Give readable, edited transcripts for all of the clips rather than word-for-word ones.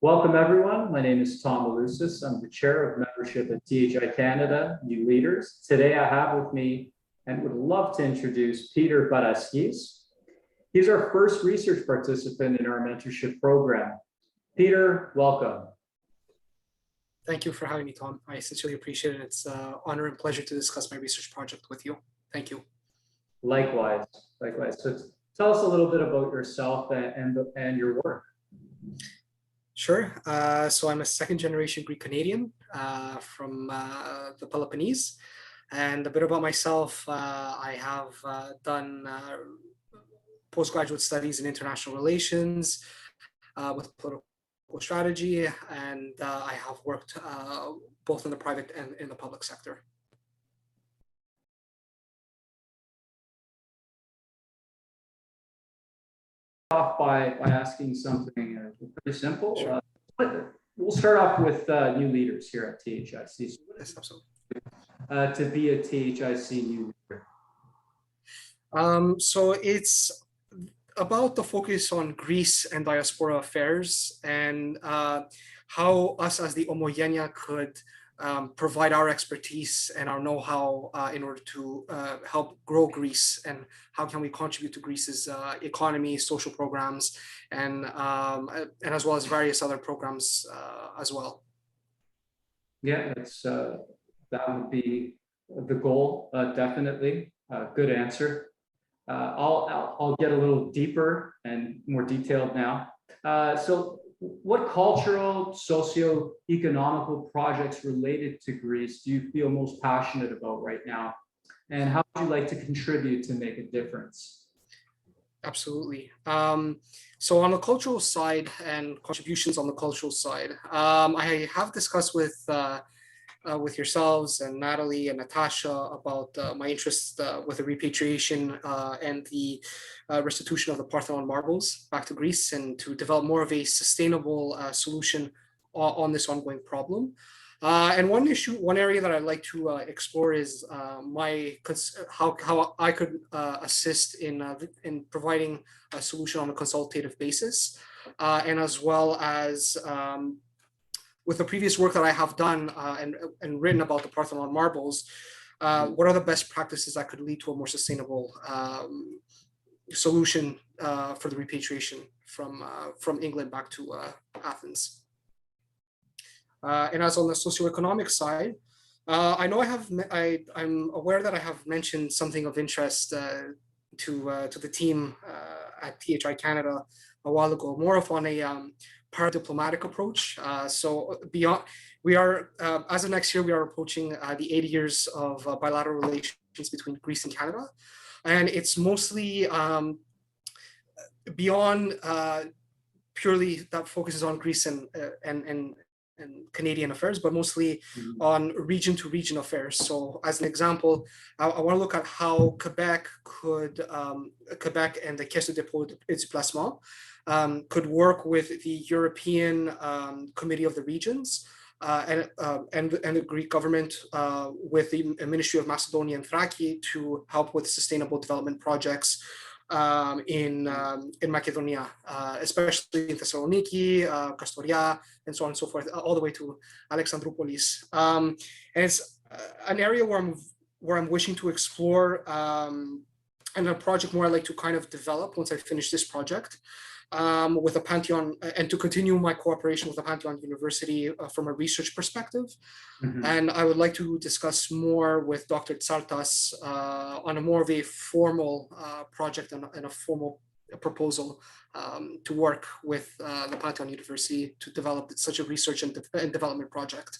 Welcome, everyone. My name is Tom Milousis. I'm the chair of membership at THI Canada, New Leaders. Today, I have with me and would love to introduce Peter Paraschis. He's our first research participant in our mentorship program. Peter, welcome. Thank you for having me, Tom. I sincerely appreciate it. It's an honor and pleasure to discuss my research project with you. Thank you. Likewise. So tell us a little bit about yourself and your work. Sure. So I'm a second-generation Greek Canadian from the Peloponnese. And a bit about myself, I have done postgraduate studies in international relations with political strategy, and I have worked both in the private and in the public sector. Off by asking something pretty simple. Sure. We'll start off with new leaders here at THIC. So Yes, absolutely. To be a THIC new leader? So it's about the focus on Greece and diaspora affairs and how us as the Omogenia could provide our expertise and our know-how in order to help grow Greece, and how can we contribute to Greece's economy, social programs, and as well as various other programs as well. Yeah, that's that would be the goal, definitely. Good answer. I'll get a little deeper and more detailed now. So what cultural, socio-economical projects related to Greece do you feel most passionate about right now? And how would you like to contribute to make a difference? Absolutely. So on the cultural side and contributions on the cultural side, I have discussed with yourselves and Natalie and Natasha about my interest with the repatriation and the restitution of the Parthenon marbles back to Greece, and to develop more of a sustainable solution on this ongoing problem. And one area that I'd like to explore is how I could assist in providing a solution on a consultative basis, and as well as with the previous work that I have done and written about the Parthenon marbles, what are the best practices that could lead to a more sustainable solution for the repatriation from England back to Athens? And as on the socioeconomic side, I know I'm aware that I have mentioned something of interest to the team at THI Canada a while ago, more of on a paradiplomatic approach. So beyond, we are, as of next year, we are approaching the 80 years of bilateral relations between Greece and Canada. And it's mostly beyond purely that focuses on Greece and Canadian affairs, but mostly on region to region affairs. So as an example, I want to look at how Quebec and the Caisse de dépôt et déplacement could work with the European Committee of the Regions and the Greek government with the Ministry of Macedonia and Thrace to help with sustainable development projects in Macedonia, especially in Thessaloniki, Kastoria, and so on and so forth, all the way to Alexandroupolis. And it's an area where I'm wishing to explore, and a project more I'd like to kind of develop once I finish this project, with the Pantheon, and to continue my cooperation with the Pantheon University from a research perspective. And I would like to discuss more with Dr. Tsartas on a more of a formal project and a formal proposal to work with the Pantheon University to develop such a research and development project.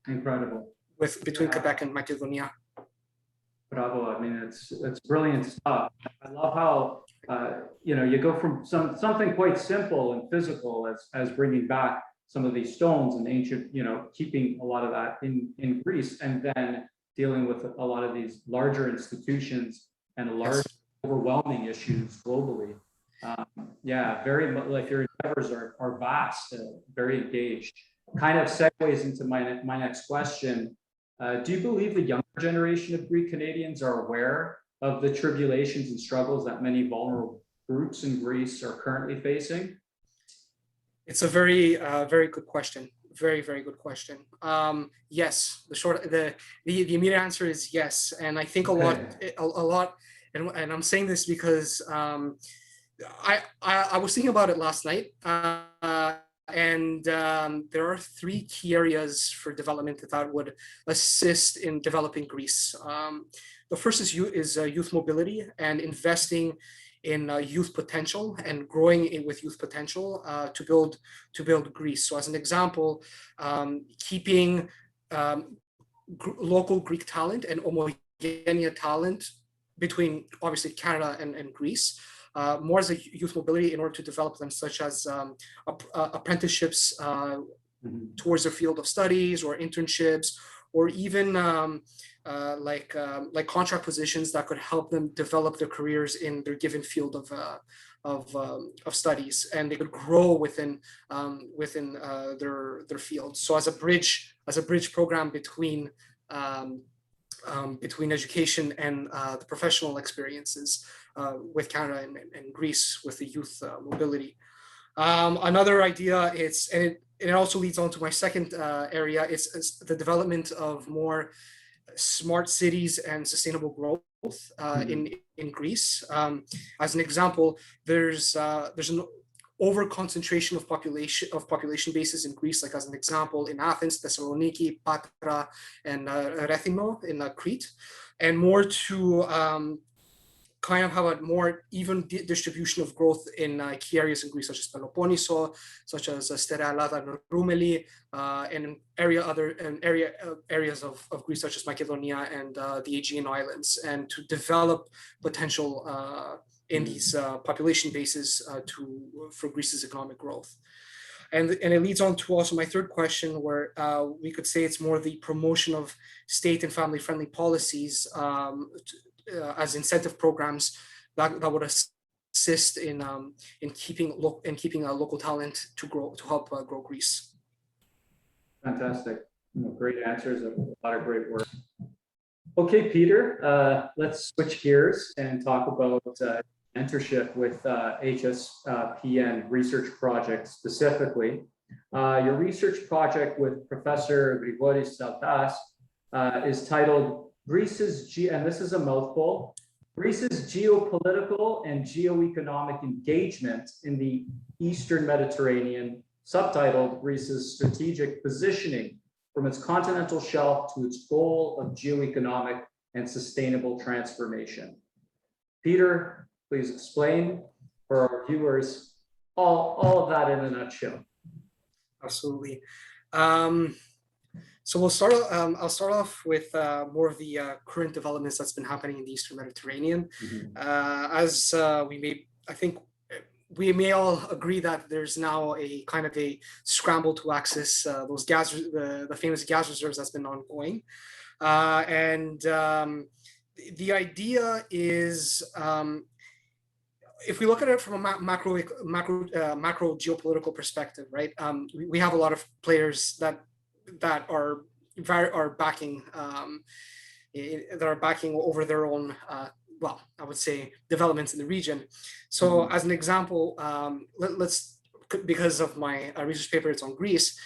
Incredible. Between Quebec and Macedonia. Bravo. I mean, it's brilliant stuff. I love how you go from something quite simple and physical as bringing back some of these stones and ancient, keeping a lot of that in Greece, and then dealing with a lot of these larger institutions and large overwhelming issues globally. Yeah, very much like your endeavors are vast, very engaged. Kind of segues into my next question. Do you believe the younger generation of Greek Canadians are aware of the tribulations and struggles that many vulnerable groups in Greece are currently facing? It's a very good question. Very good question. Yes, the immediate answer is yes, and I think Okay. a lot, and I'm saying this because I was thinking about it last night, and there are three key areas for development that would assist in developing Greece. The first is youth mobility and investing in youth potential and growing with youth potential to build Greece. So, as an example, keeping local Greek talent and homogeneous talent between obviously Canada and Greece, more as a youth mobility in order to develop them, such as apprenticeships towards their field of studies or internships, or even like contract positions that could help them develop their careers in their given field of studies, and they could grow within their field. So as a bridge program between education and the professional experiences with Canada and Greece with the youth mobility. Another idea it also leads on to my second area is the development of more smart cities and sustainable growth in Greece. As an example, there's an over concentration of population bases in Greece, like as an example in Athens, Thessaloniki, Patra, and Rethino in Crete, and more to kind of have a more even distribution of growth in key areas in Greece, such as Peloponneso, such as Sterea and Roumeli, and areas of Greece, such as Macedonia and the Aegean Islands, and to develop potential in these population bases for Greece's economic growth. And it leads on to also my third question, where we could say it's more the promotion of state and family-friendly policies as incentive programs that would assist in keeping local talent to help grow Greece. Fantastic. Great answers, a lot of great work. Okay, Peter, let's switch gears and talk about mentorship with HSPN research project specifically. Your research project with Professor Grigoris Saltas is titled Greece's, and this is a mouthful, Greece's geopolitical and geoeconomic engagement in the Eastern Mediterranean, subtitled Greece's strategic positioning from its continental shelf to its goal of geoeconomic and sustainable transformation. Peter, please explain for our viewers all of that in a nutshell. Absolutely. So I'll start off with more of the current developments that's been happening in the Eastern Mediterranean. As I think we may all agree that there's now a kind of a scramble to access those the famous gas reserves that's been ongoing. And the idea is, if we look at it from a macro geopolitical perspective, right? We have a lot of players that are backing over their own well, I would say developments in the region. So as an example, let's, because of my research paper, it's on Greece.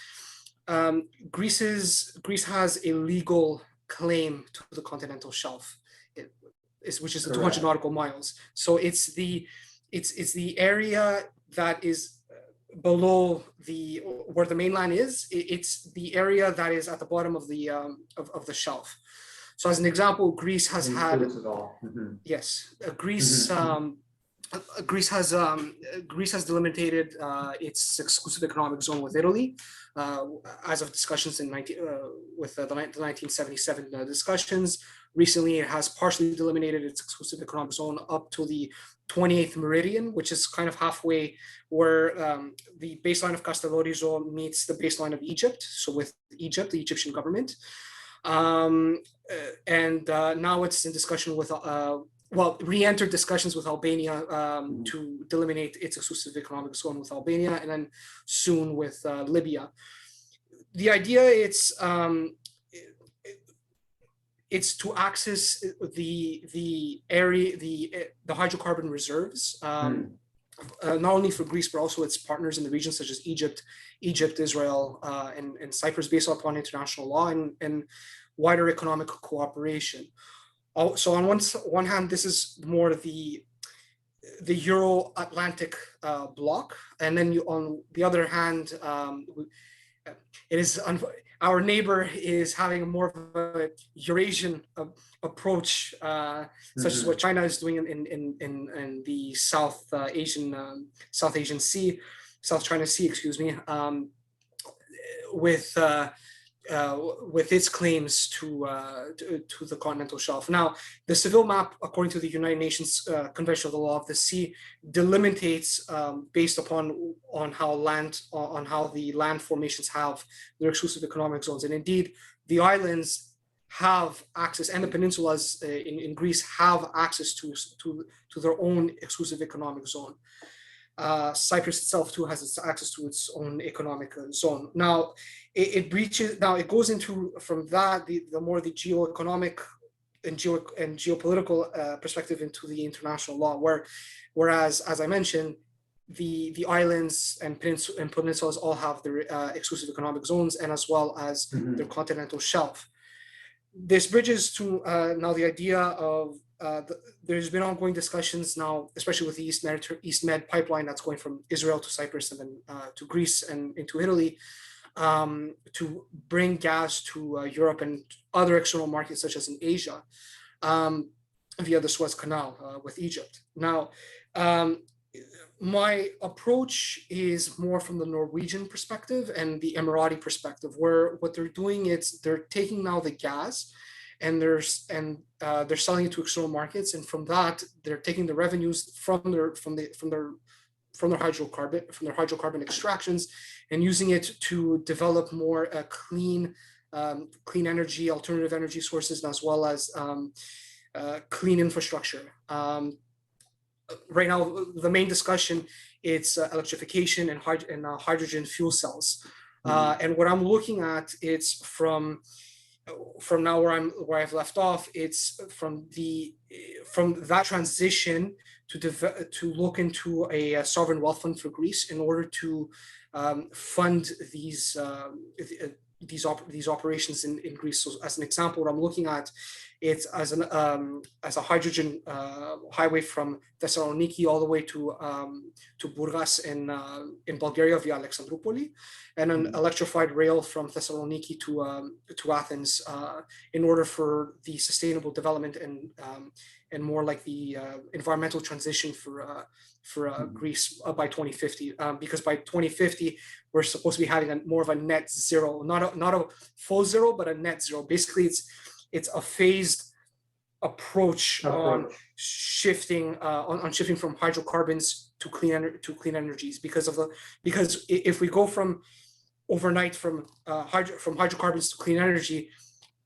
Greece has a legal claim to the continental shelf, which is the 200 nautical miles. So it's the area that is below where the mainland is. It's the area that is at the bottom of the shelf. So as an example, Greece has had yes, Greece has delimited its exclusive economic zone with Italy as of discussions with the 1977 discussions. Recently, it has partially delimited its exclusive economic zone up to the 28th meridian, which is kind of halfway where the baseline of Castellorizo meets the baseline of Egypt. So with Egypt, the Egyptian government. And now it's in discussion with, re-entered discussions with Albania to delineate its exclusive economic zone with Albania, and then soon with Libya. The idea it's to access the area, the hydrocarbon reserves not only for Greece, but also its partners in the region, such as Egypt, Israel, and Cyprus, based upon international law and wider economic cooperation. So on one hand, this is more the Euro-Atlantic bloc, and then on the other hand, it is our neighbor is having more of a Eurasian approach, such as what China is doing in the South Asian Sea, South China Sea, excuse me, with its claims to the continental shelf. Now, the Seville map, according to the United Nations Convention of the Law of the Sea, delimitates based upon how the land formations have their exclusive economic zones, and indeed, the islands have access, and the peninsulas in Greece have access to their own exclusive economic zone. Cyprus itself too has access to its own economic zone. Now, it goes into, from that, the more the geoeconomic and geopolitical perspective into the international law, whereas, as I mentioned, the islands and peninsulas all have their exclusive economic zones, and as well as their continental shelf. This bridges to now the idea of there's been ongoing discussions now, especially with the East Med pipeline that's going from Israel to Cyprus and then to Greece and into Italy, to bring gas to Europe and other external markets, such as in Asia, via the Suez Canal with Egypt. Now, my approach is more from the Norwegian perspective and the Emirati perspective, where what they're doing is they're taking now the gas and they're selling it to external markets, and from that they're taking the revenues from their hydrocarbon extractions and using it to develop more clean energy, alternative energy sources, as well as clean infrastructure. Right now, the main discussion it's electrification and hydrogen fuel cells, and what I'm looking at, it's from now where I've left off. It's from that transition to look into a sovereign wealth fund for Greece in order to fund these operations in Greece. So, as an example, what I'm looking at, it's as a hydrogen highway from Thessaloniki all the way to Burgas in Bulgaria via Alexandroupoli, and an electrified rail from Thessaloniki to Athens in order for the sustainable development and more like the environmental transition for Greece by 2050. Because by 2050 we're supposed to be having more of a net zero, not a full zero, but a net zero. Basically, it's a phased approach on shifting from hydrocarbons to clean energies, because if we go from overnight from hydrocarbons to clean energy,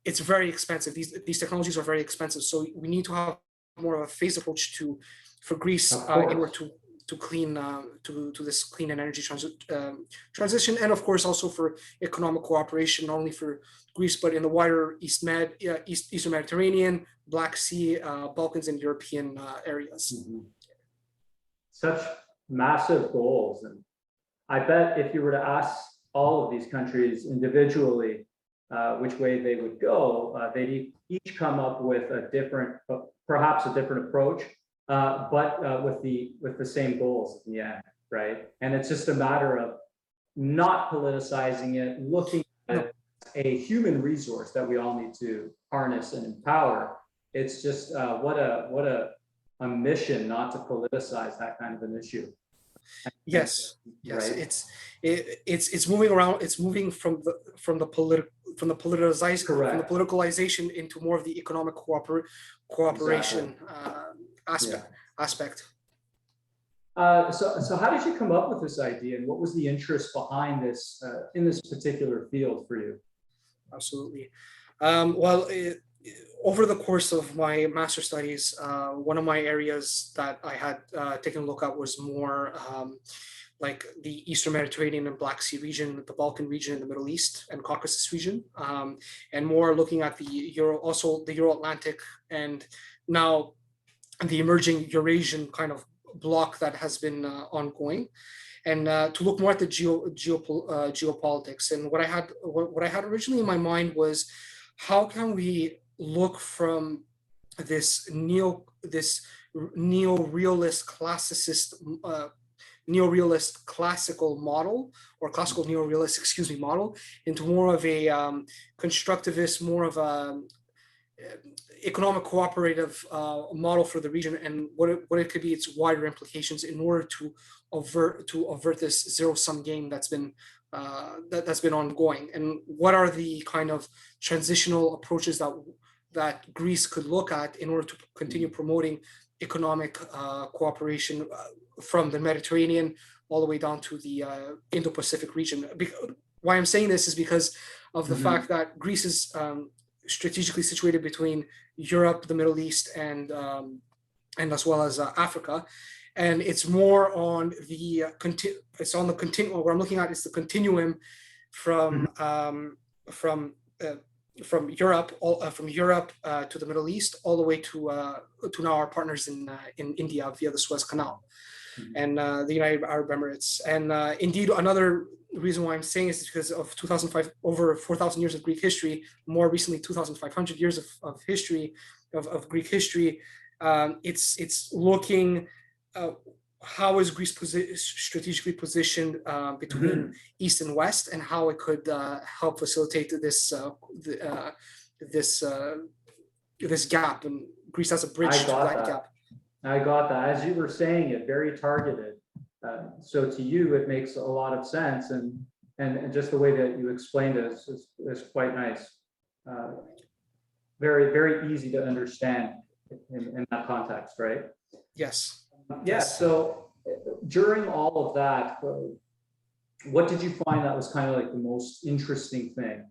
it's very expensive. These technologies are very expensive, so we need to have more of a phased approach for Greece in order to this clean energy transition, and of course also for economic cooperation, not only for Greece but in the wider Eastern Mediterranean, Black Sea, Balkans, and European areas. Such massive goals, and I bet if you were to ask all of these countries individually which way they would go, they'd each come up with perhaps a different approach. But with the same goals in the end, right? And it's just a matter of not politicizing it, looking at a human resource that we all need to harness and empower. It's just what a mission not to politicize that kind of an issue. Yes, right? It's moving around. It's moving from the politicalization into more of the economic cooperation. Exactly. Aspect. So how did you come up with this idea, and what was the interest behind this in this particular field for you? Absolutely. Well, over the course of my master studies, one of my areas that I had taken a look at was more like the Eastern Mediterranean and Black Sea region, the Balkan region in the Middle East and Caucasus region, and more looking at the Euro-Atlantic, and now the emerging Eurasian kind of block that has been ongoing, and to look more at the geopolitics. And what I had originally in my mind was, how can we look from this neo-realist classicist classical model, or classical neo-realist, excuse me, model, into more of a constructivist, more of a economic cooperative model for the region, and what it could be, its wider implications, in order to avert this zero-sum game that's been ongoing. And what are the kind of transitional approaches that Greece could look at in order to continue promoting economic cooperation from the Mediterranean all the way down to the Indo-Pacific region. Why I'm saying this is because of the fact that Greece is strategically situated between Europe, the Middle East, and as well as Africa, and it's more on the continuum. What I'm looking at is the continuum from Europe, to the Middle East, all the way to now our partners in India via the Suez Canal and the United Arab Emirates. And indeed, another reason why I'm saying this is because of 2005, over 4,000 years of Greek history, more recently 2,500 years of history of Greek history. It's looking how is Greece strategically positioned between East and West, and how it could help facilitate this gap, and Greece has a bridge to that gap. I got that. As you were saying it, very targeted. So to you, it makes a lot of sense, and just the way that you explained it is quite nice. Very, very easy to understand in that context, right? Yes. Yeah. So during all of that, what did you find that was kind of like the most interesting thing?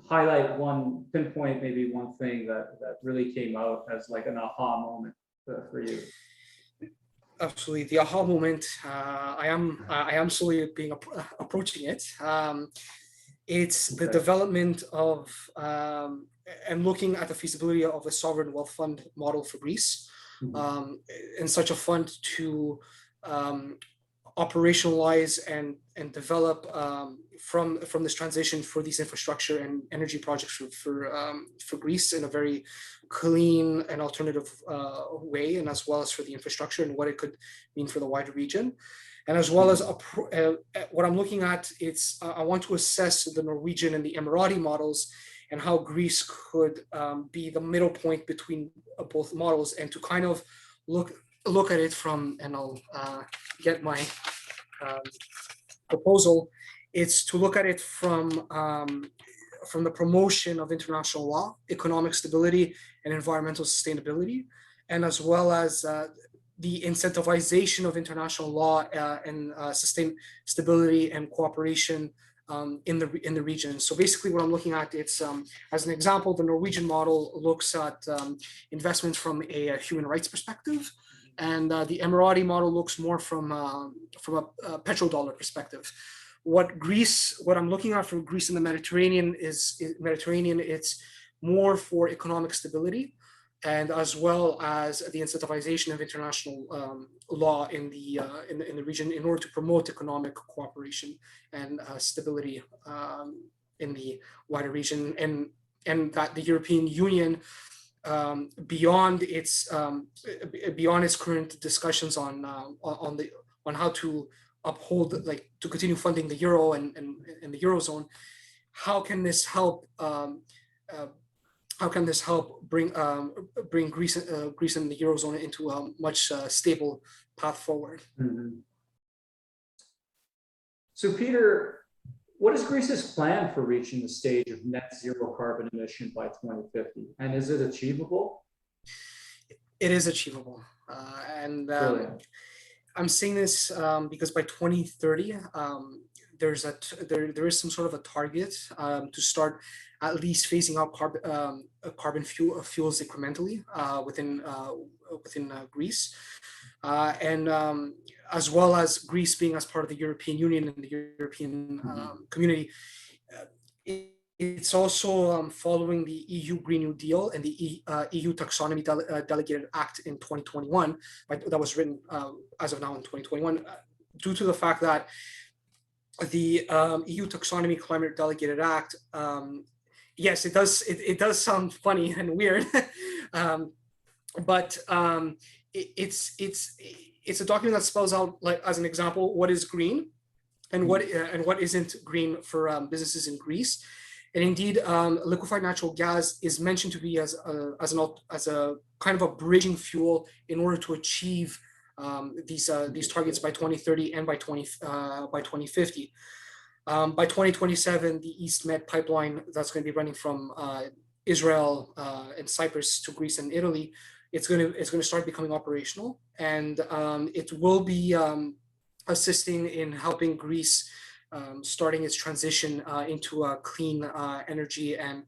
Highlight one, pinpoint maybe one thing that really came out as like an aha moment for you. Absolutely, the aha moment. I am slowly approaching it. It's the development of and looking at the feasibility of a sovereign wealth fund model for Greece, and such a fund to operationalize and develop from this transition for these infrastructure and energy projects for Greece in a very clean and alternative way, and as well as for the infrastructure and what it could mean for the wider region. And as well as what I'm looking at, I want to assess the Norwegian and the Emirati models, and how Greece could be the middle point between both models, and to kind of look at it from, and I'll get my proposal. It's to look at it from the promotion of international law, economic stability, and environmental sustainability, and as well as the incentivization of international law and sustain stability and cooperation in the region. So basically, what I'm looking at, it's as an example, the Norwegian model looks at investments from a human rights perspective, and the Emirati model looks more from a petrodollar perspective. What I'm looking at for Greece and the Mediterranean it's more for economic stability, and as well as the incentivization of international law in the region, in order to promote economic cooperation and stability in the wider region, and that the European Union, beyond its current discussions on how to uphold, like, to continue funding the euro and the eurozone, how can this help bring Greece and the eurozone into a much stable path forward? So Peter, what is Greece's plan for reaching the stage of net zero carbon emission by 2050, and is it achievable? It is achievable, I'm saying this because by 2030, there is some sort of a target to start at least phasing out carbon fuels incrementally within Greece, and as well as Greece being as part of the European Union and the European community. it's also following the EU Green New Deal and the EU Taxonomy Delegated Act in 2021, that was written as of now in 2021, due to the fact that the EU Taxonomy Climate Delegated Act, yes, it does sound funny and weird, but it's a document that spells out, like, as an example, what is green and what isn't green for businesses in Greece. And indeed, liquefied natural gas is mentioned to be as a kind of a bridging fuel in order to achieve these targets by 2030 and by 2050. By 2027, the East Med pipeline that's going to be running from Israel and Cyprus to Greece and Italy, it's going to start becoming operational, and it will be assisting in helping Greece starting its transition into clean energy and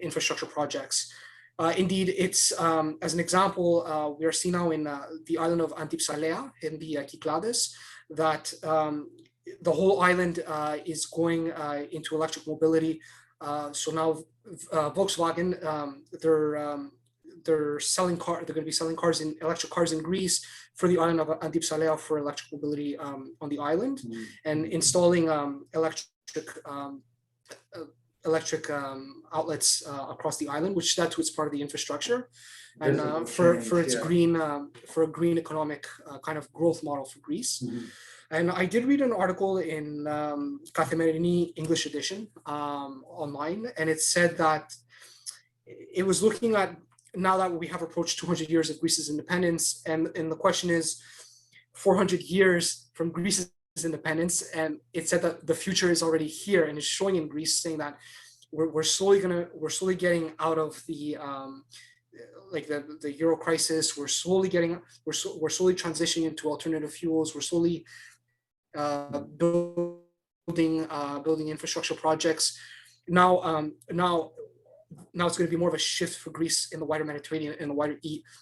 infrastructure projects. Indeed, it's as an example, we are seeing now in the island of Antipsalea in the Cyclades that the whole island is going into electric mobility. So now Volkswagen, they're selling they're going to be selling electric cars in Greece for the island of Antipsalea for electric mobility on the island, and installing electric outlets across the island, which that too is part of the infrastructure, and for its green for a green economic kind of growth model for Greece. And I did read an article in Kathimerini English edition online, and it said that it was looking at, now that we have approached 200 years of Greece's independence, and the question is 400 years from Greece's independence, and it said that the future is already here and is showing in Greece, saying that we're slowly getting out of the the Euro crisis. We're slowly transitioning into alternative fuels. We're slowly building infrastructure projects. Now it's going to be more of a shift for Greece in the wider Mediterranean and the wider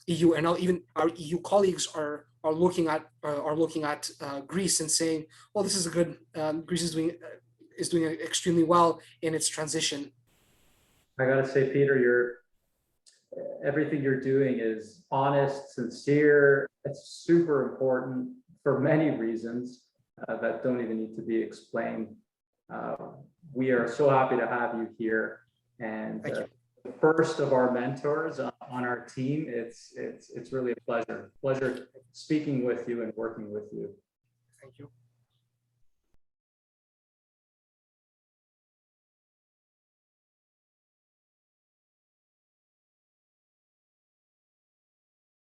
EU, and now even our EU colleagues are looking at Greece and saying, "Well, this is a good. Greece is doing extremely well in its transition." I gotta say, Peter, everything you're doing is honest, sincere. It's super important for many reasons that don't even need to be explained. We are so happy to have you here. And the first of our mentors on our team, it's really a pleasure speaking with you and working with you. Thank you.